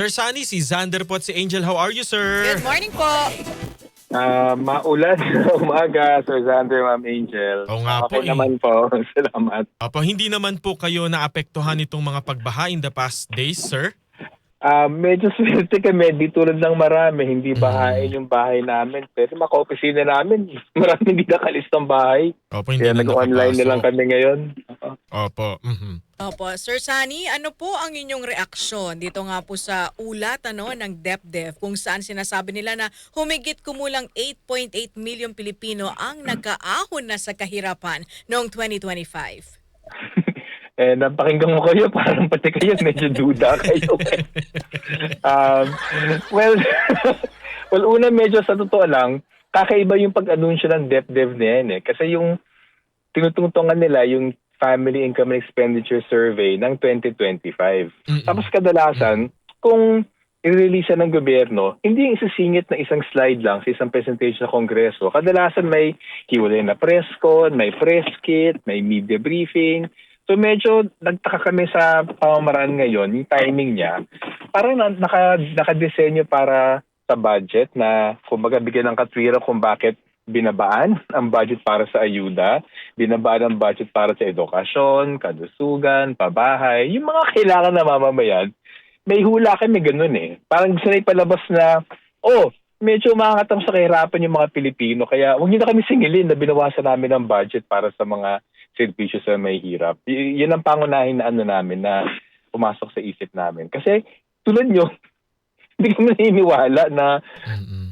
Sir Sunny, si Xander po at si Angel. How are you, sir? Good morning po. Maulan na umaga, Sir Xander, Ma'am Angel. Oo nga po Okay eh. naman po. Salamat. Opo, hindi naman po kayo naapektuhan itong mga pagbaha in the past days, sir? Medyo swerte kami, di tulad ng marami, hindi bahain yung bahay namin. Pero maka-opisina namin, marami hindi nakalis ng bahay. Opo, hindi Kaya na nag-online na lang nakapasok. kami ngayon. Opo. Opo, Sir Sunny, ano po ang inyong reaksyon dito nga po sa ulat ng DepDev kung saan sinasabi nila na humigit kumulang 8.8 million Pilipino ang nagkaahon na sa kahirapan noong 2025? Napakinggan mo kayo, parang pati kayo medyo duda kayo. Well, well, una medyo sa totoo lang, kakaiba yung pag-anunsyo ng DepDev na yan eh. Kasi yung tinutungtungan nila yung Family Income and Expenditure Survey ng 2025. Tapos kadalasan, kung i-release ng gobyerno, hindi yung isisingit na isang slide lang sa isang presentation sa Kongreso. Kadalasan may hiwalay na press con, may press kit, may media briefing. So medyo nagtaka kami sa pamamaraan ngayon, yung timing niya, parang nakadesenyo para sa budget na kumbaga bigyan ng katwira kung bakit binabaan ang budget para sa ayuda, binabaan ang budget para sa edukasyon, kalusugan, pabahay, yung mga kailangan na mamamayan. May hula kami ganun eh. Parang gusto na ipalabas na, medyo makakatang sa kahirapan yung mga Pilipino. Kaya huwag niyo na kami singilin na binawasan namin ang budget para sa mga servisyo sa may hirap. Yan ang pangunahin na namin na pumasok sa isip namin. Kasi tulad nyo, hindi kami naniniwala na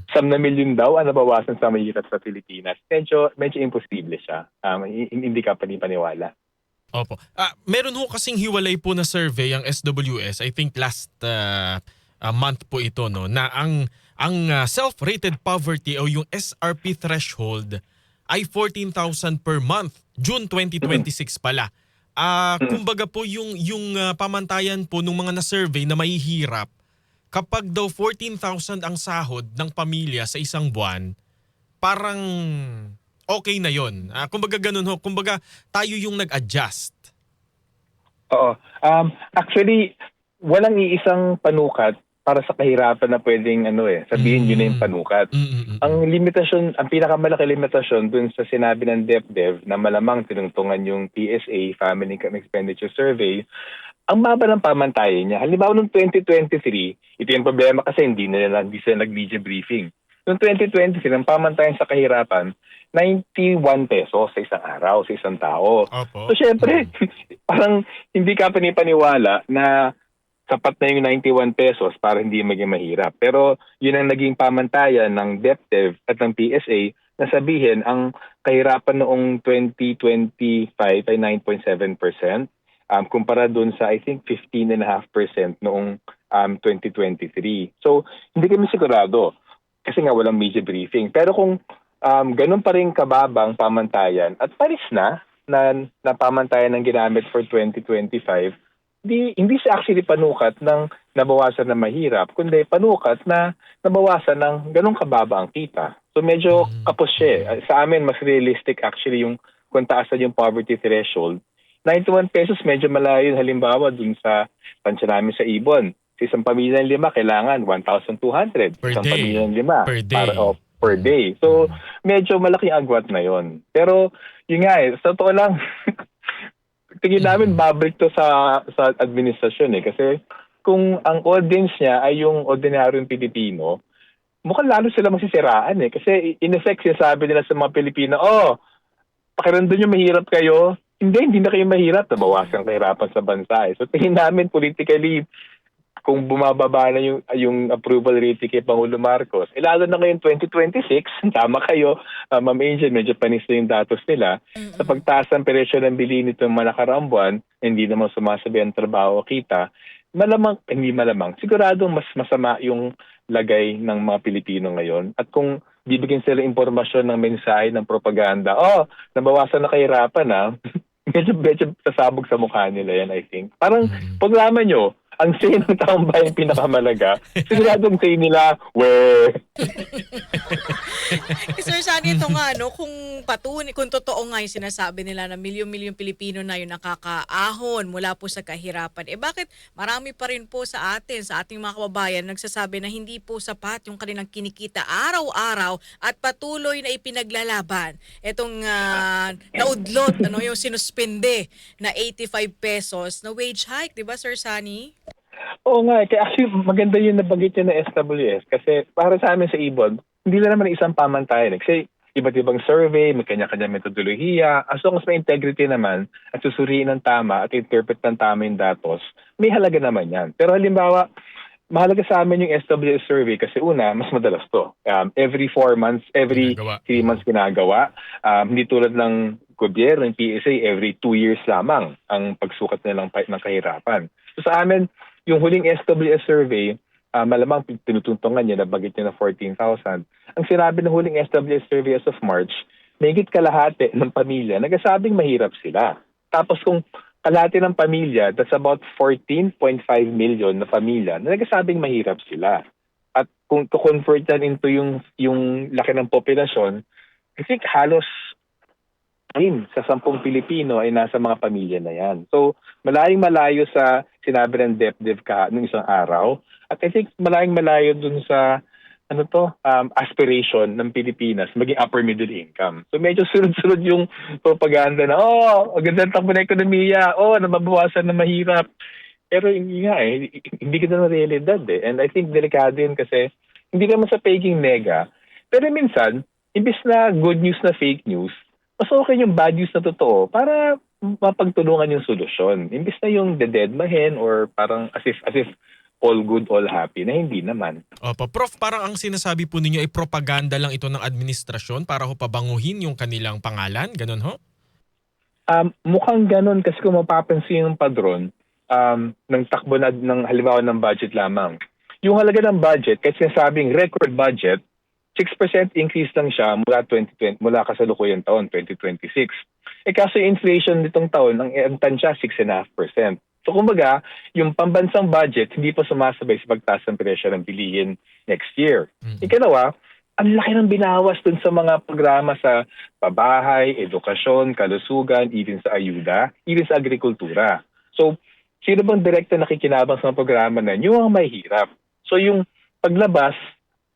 1 milyon daw ang nabawasan sa mahirap sa Pilipinas. Medyo imposible siya. Hindi ka panipaniwala. Opo. Meron ho kasing hiwalay po na survey ang SWS. I think last month po ito no na ang self-rated poverty o yung SRP threshold ay 14,000 per month. June 2026 pala. Kumbaga po yung pamantayan po ng mga na-survey na mahihirap, kapag daw 14,000 ang sahod ng pamilya sa isang buwan, parang okay na yon. Kumbaga ganun ho. Kumbaga tayo yung nag-adjust. Oo. Actually, walang iisang panukat para sa kahirapan na pwedeng sabihin yun na yung panukat. Ang limitasyon, ang pinakamalaki limitasyon dun sa sinabi ng DepDev na malamang tinungtungan yung PSA, Family Income Expenditure Survey, ang baba ng pamantayan niya. Halimbawa noong 2023, ito yung problema kasi hindi sila nag-media briefing. Noong 2023, ang pamantayan sa kahirapan, 91 pesos sa isang araw, sa isang tao. Opo. So syempre, parang hindi ka panipaniwala na sapat na yung 91 pesos para hindi maging mahirap. Pero yun ang naging pamantayan ng DepDev at ng PSA na sabihin ang kahirapan noong 2025 ay 9.7%. Kumpara dun sa I think 15.5% noong 2023. So hindi kami sigurado kasi nga walang media briefing. Pero kung ganun pa rin kababang pamantayan at paris na pamantayan ng ginamit for 2025, hindi siya actually panukat ng nabawasan na mahirap, kundi panukat na nabawasan ng ganun kababa ang kita. So medyo kapos siya. Sa amin, mas realistic actually yung kung taasan yung poverty threshold. 91 pesos medyo malayo yun halimbawa dun sa tansya namin sa Ibon. Sa isang pamilya ng 5, kailangan 1,200. Per Isang day. pamilya ng 5. Per day. Per day. So medyo malaking agwat na yon. Pero yun nga sa totoo lang, tingin namin babalik to sa administrasyon kasi kung ang audience niya ay yung ordinaryong Pilipino, mukhang lalo sila masisiraan kasi in effect sinasabi nila sa mga Pilipino, pakiramdam nyo mahirap kayo, hindi na kayo mahirap, nabawasan kahirapan sa bansa. So tingin namin politically, kung bumababa na yung approval rating kay Pangulo Marcos, lalo na ngayon 2026, tama kayo, Ma'am Angel, medyo panis na yung datos nila. Sa pagtaas ng presyo ng bilihin nitong mga nakaraang buwan, hindi naman sumasabi ang trabaho o kita, hindi malamang, siguradong mas masama yung lagay ng mga Pilipino ngayon. At kung bibigyan sila impormasyon ng mensahe ng propaganda, nabawasan na kahirapan medyo sasabog sa mukha nila yan, I think. Parang, paglaman nyo, ang say ng taong bayan pinakamalaga, siguradong say nila, where? Sir Sunny, ito nga, no, kung totoo nga yung sinasabi nila na milyon-milyong Pilipino na yung nakakaahon mula po sa kahirapan, bakit marami pa rin po sa ating mga kababayan, nagsasabi na hindi po sapat yung kanilang kinikita araw-araw at patuloy na ipinaglalaban itong naudlot, yung sinuspende na 85 pesos na wage hike, di ba, Sir Sunny? Oo nga, kaya actually maganda yung nabanggit niya na SWS kasi para sa amin sa Ibon, hindi lang naman isang pamantayan. Kasi iba't ibang survey, may kanya-kanya metodolohiya. As long as may integrity naman at susuriin ng tama at interpret ng tama yung datos, may halaga naman yan. Pero halimbawa, mahalaga sa amin yung SWS survey kasi una, mas madalas to. Every 4 months, every 3 months ginagawa. Hindi tulad ng gobyerno, ng PSA, every 2 years lamang ang pagsukat nilang ng kahirapan. So sa amin, yung huling SWS survey, malamang tinutuntungan niya, nabagit niya na 14,000. Ang sinabi ng huling SWS survey as of March, mahigit kalahati ng pamilya, nagsasabing mahirap sila. Tapos kung kalahati ng pamilya, that's about 14.5 million na pamilya na nagsasabing mahirap sila. At kung to-convert yan into yung laki ng populasyon, I think halos sa 10 Pilipino ay nasa mga pamilya na yan. So, malayong malayo sa sinabi ng DepDev nung isang araw. At I think malayong malayo dun sa aspiration ng Pilipinas maging upper middle income. So medyo sunod-sunod yung propaganda na, ang ganda ng takbo ng ekonomiya, nababawasan na mahirap. Pero hindi nga hindi kita na realidad And I think delikado yun kasi hindi naman sa peking nega. Pero minsan, imbis na good news na fake news, mas okay yung bad news na totoo para mapagtulungan yung solusyon. Imbis na yung dededmahin or parang as if all good, all happy, na hindi naman. Opo. Prof, parang ang sinasabi po ninyo ay propaganda lang ito ng administrasyon para ho pabanguhin yung kanilang pangalan? Ganon ho? Mukhang ganon kasi kung mapapansin yung padron ng takbo na ng halimbawa ng budget lamang. Yung halaga ng budget, kasi sinasabing record budget, 6% increase lang siya mula kasalukuyang taon, 2026. Kaso yung inflation nitong taon, ang tansya 6.5%. So kumbaga, yung pambansang budget hindi pa sumasabay sa pagtaas ng presyo ng bilihin next year. Ikalawa, ang laki ng binawas dun sa mga programa sa pabahay, edukasyon, kalusugan, even sa ayuda, even sa agrikultura. So, sino bang direkta nakikinabang sa mga programa na yun? Yung mahirap. So yung paglabas,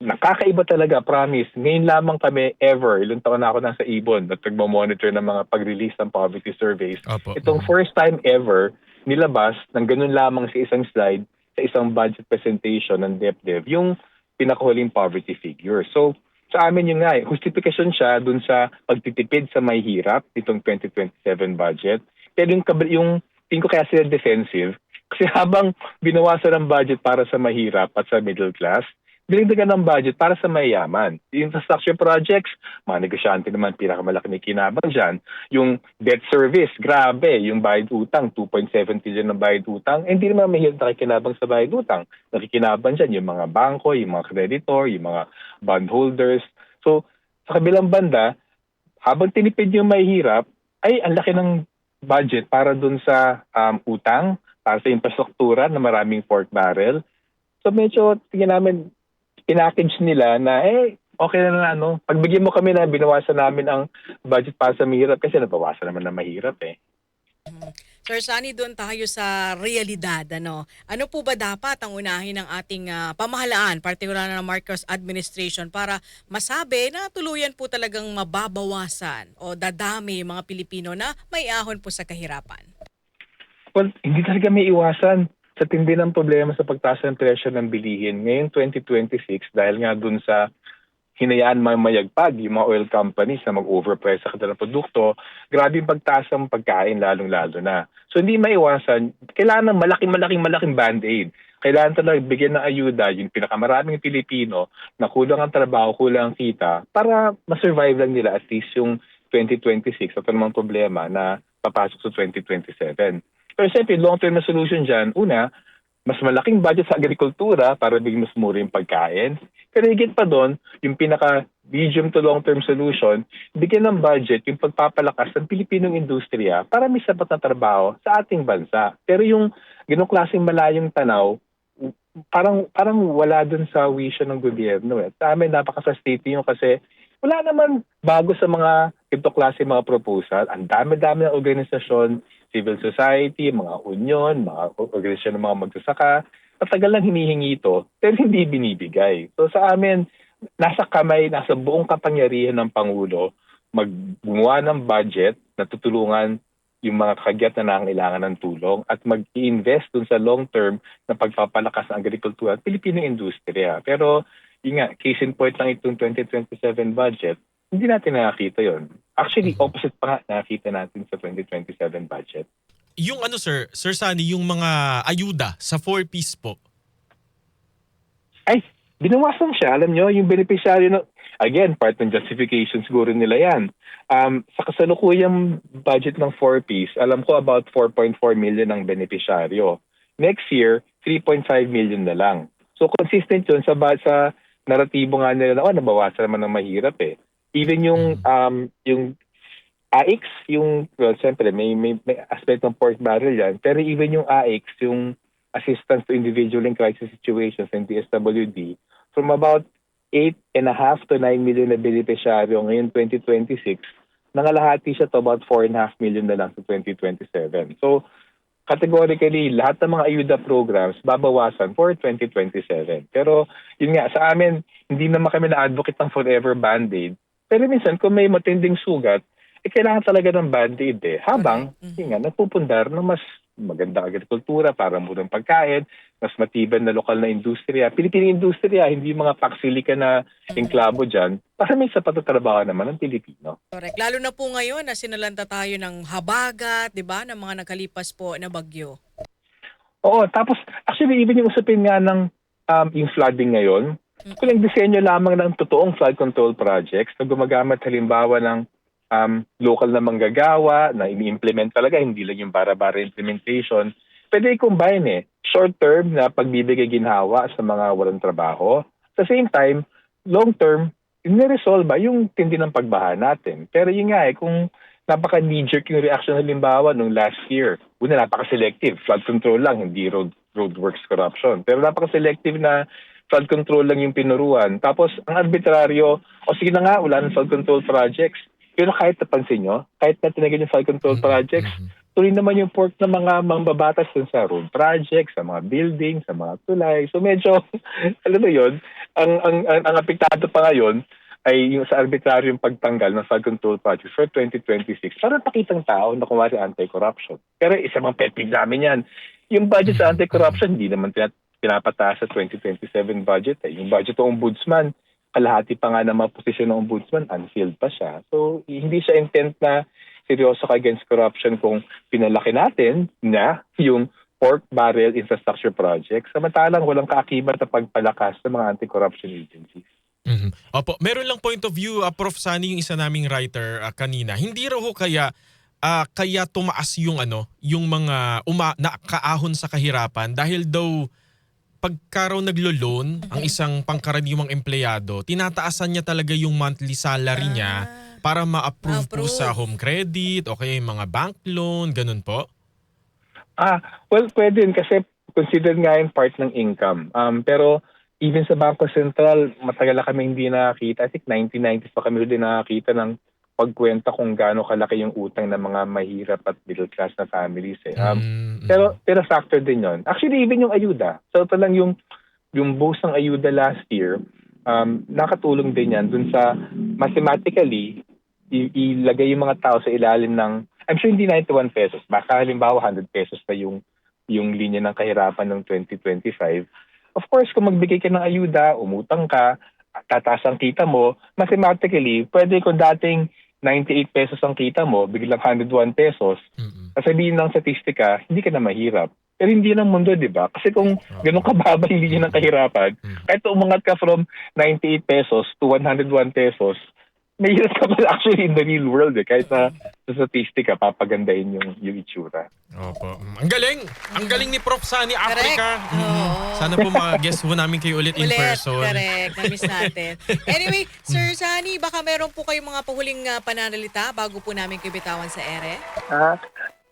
nakakaiba talaga, promise. Ngayon lamang kami ever, ilang taon na ako nasa Ibon at nagmo-monitor ng mga pag-release ng poverty surveys. Opo. Itong first time ever, nilabas ng ganun lamang sa isang slide, sa isang budget presentation ng DepDev, yung pinakahuling poverty figure. So, sa amin yun nga, justification siya dun sa pagtitipid sa may hirap, itong 2027 budget. Pero yung tingin ko kaya sila defensive, kasi habang binawasan ng budget para sa mahirap at sa middle class, dinagdagan ng budget para sa mayayaman. Infrastructure projects, mga negosyante naman pinakamalaki na kinabang dyan. Yung debt service, grabe. Yung bayad utang, 2.7 trillion ng bayad utang. Hindi naman mahirap nakikinabang sa bayad utang. Nakikinabang dyan yung mga bangko, yung mga creditor, yung mga bondholders. So, sa kabilang banda, habang tinipid yung mahirap, ay ang laki ng budget para dun sa utang, para sa infrastruktura na maraming pork barrel. So medyo tingnan namin, pinackage nila na okay na pagbigyan mo kami na binawasan namin ang budget para sa mahirap kasi nabawasan naman na mahirap Sir Sunny, doon tayo sa realidad. Ano po ba dapat ang unahin ng ating pamahalaan, partikular na ng Marcos administration, para masabi na tuluyan po talagang mababawasan o dadami yung mga Pilipino na may ahon po sa kahirapan? Well, hindi talaga may iwasan. Sa tindi ng problema sa pagtaas ng presyo ng bilihin ngayong 2026 dahil nga dun sa hinayaan mayagpag yung mga oil companies na mag-overprice sa kanilang produkto, grabe yung pagtaas ng pagkain lalong-lalo na. So hindi maiwasan, kailangan ng malaking band-aid. Kailangan talaga bigyan ng ayuda yung pinakamaraming Pilipino na kulang ang trabaho, kulang ang kita para masurvive lang nila at least yung 2026 at anumang problema na papasok sa 2027. Pero siyempre, long-term na solution dyan, una, mas malaking budget sa agrikultura para bigyan mas mura yung pagkain. Pero higit pa doon, yung pinaka medium to long-term solution, bigyan ng budget yung pagpapalakas ng Pilipinong industriya para may sapat na trabaho sa ating bansa. Pero yung ganong klaseng malayong tanaw, parang wala dun sa wisyo ng gobyerno. Sa amin, napaka-frustrating yun kasi wala naman bago sa mga ito klase mga proposal. Ang dami-dami ng organisasyon, civil society, mga union, mga organisasyon ng mga magsasaka. Matagal lang hinihingi ito, pero hindi binibigay. So sa amin, nasa kamay, nasa buong kapangyarihan ng Pangulo maggumawa ng budget na tutulungan yung mga kagyat na nangangailangan ng tulong at mag-i-invest dun sa long-term na pagpapalakas ng agrikultura at Pilipinong industriya. Pero yun nga, case in point lang itong 2027 budget, hindi natin nakakita yon. Actually, opposite pa nga nakakita natin sa 2027 budget. Yung Sir Sunny, yung mga ayuda sa 4-piece po. Ay, binawasan siya. Alam nyo, yung beneficiaryo na, again, part ng justification siguro nila yan. Sa kasalukuyang budget ng 4-piece, alam ko about 4.4 million ang beneficiaryo. Next year, 3.5 million na lang. So consistent yun sa naratibo nga nila na, nabawasan naman ng mahirap eh. Even yung AIX, siyempre may aspect ng pork barrel yan, pero even yung AIX, yung Assistance to Individual in Crisis Situations and DSWD, from about 8.5 to 9 million na beneficiaryo ngayon 2026, nangalahati siya to about 4.5 million na lang sa 2027. So, categorically, lahat ng mga ayuda programs babawasan for 2027. Pero, yun nga, sa amin, hindi naman kami na-advocate ng forever band-aid. Pero minsan, kung may matinding sugat, kailangan talaga ng band-aid eh. Habang, yun nga, napupundar ng mas magandang agrikultura para murang pagkain, mas matibay na lokal na industriya. Pilipinong industriya, hindi mga paksilika na enklabo dyan, para may sapat na trabaho naman ng Pilipino. Correct. Lalo na po ngayon na sinalanta tayo ng habagat, di ba, ng mga nakalipas po na bagyo. Oo, tapos actually even yung usapin nga ng yung flooding ngayon, kung lang disenyo lamang ng totoong flood control projects na gumagamit halimbawa ng local na manggagawa na ini-implement talaga, hindi lang yung bara-bara implementation. Pwede i-combine short-term na pagbibigay ginhawa sa mga walang trabaho. At the same time, long-term, iniresolve yung tindi ng pagbaha natin. Pero yun nga kung napaka-knee-jerk yung reaction halimbawa nung last year, una napaka-selective, flood control lang, hindi roadworks corruption. Pero napaka-selective na flood control lang yung pinuruan. Tapos ang arbitraryo, sige na nga, wala ng flood control projects. Pero kahit napansin nyo, kahit na tinagyan yung flood control projects, tuloy naman yung pork ng mga mambabatas dun sa road projects, sa mga buildings, sa mga tulay. So medyo, alam mo yun, ang apektado pa ngayon ay yung sa arbitraryong pagtanggal ng flood control projects for 2026 para pakitang tao na kumari anti-corruption. Pero isa mga pet peeve namin yan. Yung budget sa anti-corruption, hindi naman pinapataas sa 2027 budget. Yung budget ng ombudsman, kalahati pa nga ng mga posisyon ng ombudsman, unfilled pa siya. So, hindi siya intent na seryoso ka against corruption kung pinalaki natin na yung pork barrel infrastructure project, samantalang walang kaakibat na pagpalakas sa mga anti-corruption agencies. Opo, meron lang point of view, Prof. Sunny, yung isa naming writer kanina. Hindi raw kaya tumaas yung yung mga nakaahon sa kahirapan dahil daw pagka raw naglo-loan ang isang pangkaraniwang empleyado, tinataasan niya talaga yung monthly salary niya para ma-approve po sa home credit o kaya yung mga bank loan, ganun po? Well, pwede yun kasi considered nga yung part ng income. Pero even sa Bangko Sentral, matagal na kami hindi nakakita. I think 1990s pa kami din nakakita ng pagkwenta kung gaano kalaki yung utang ng mga mahirap at middle class na families. Pero factor din yon. Actually, even yung ayuda. So ito lang yung boost ng ayuda last year, nakatulong din yan dun sa mathematically, ilagay yung mga tao sa ilalim ng, I'm sure hindi 91 pesos. Baka halimbawa 100 pesos na yung linya ng kahirapan ng 2025. Of course, kung magbigay ka ng ayuda, umutang ka, tataas ang kita mo, mathematically, pwede kung dating 98 pesos ang kita mo, biglang 101 pesos, sabihin ng statistika, hindi ka na mahirap. Pero hindi ng mundo, di ba? Kasi kung ganun kababa yung linya ng kahirapan, kahit umangat ka from 98 pesos to 101 pesos, mahirap ka pala actually in the real world eh. Kahit na sa statistika, papagandahin yung itsura. Opo. Ang galing! Ang galing ni Prof. Sunny Africa. Correct. Oo. Sana po mag-guest po namin kayo ulit in person. Correct. Na-miss natin. Anyway, Sir Sunny, baka meron po kayong mga pahuling pananalita bago po namin kayo bitawan sa ere?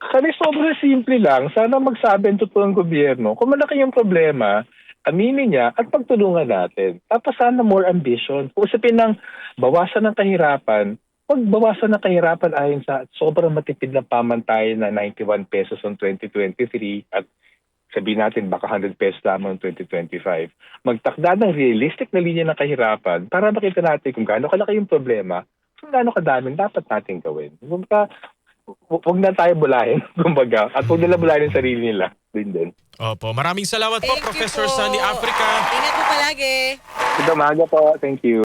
Kami sobrang simple lang. Sana magsabi ang totoong gobyerno. Kung malaki yung problema, aminin niya at pagtulungan natin. Tapos sana more ambition. Kung usapin ng bawasan ng kahirapan, pag bawasan ng kahirapan ayon sa sobrang matipid na pamantayan na 91 pesos noong 2023 at sabihin natin baka 100 pesos lamang noong 2025. Magtakda ng realistic na linya ng kahirapan para makita natin kung gaano kalaki yung problema, kung gaano kadaming dapat natin gawin. Huwag na tayo bulahin, kumbaga, at huwag nila bulahin yung sarili nila. Din. Opo. Maraming salamat po, Thank you Professor po. Sunny Africa. Ingat po palagi. Good umaga po. Thank you.